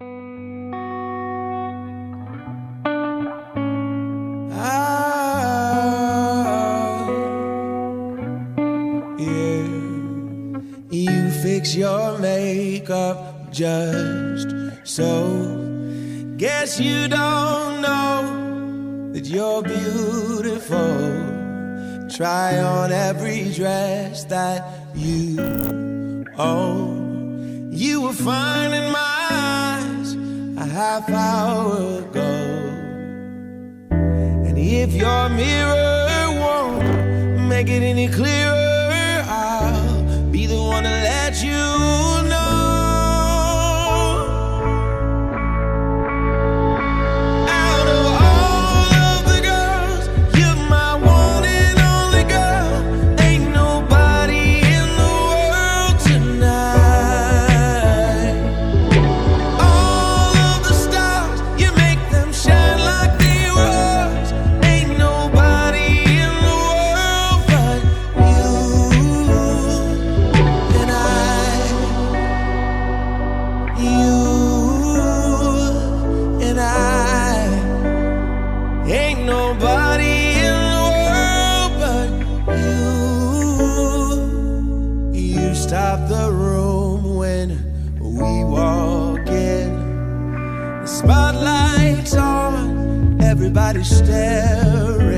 You fix your makeup just so. Guess you don't know that you're beautiful. Try on every dress that you own. You were fine in my eyes a half hour ago. And if your mirror won't make it any clearer, I'll be the one to let you know. Out of all of the girls, you're my one and only girl. Ain't nobody in the world tonight. All of the stars, you make them shine like they were. Ain't nobody in the world but you. And ain't nobody in the world but you. You stop the room when we walk in. The spotlight's on, everybody's staring.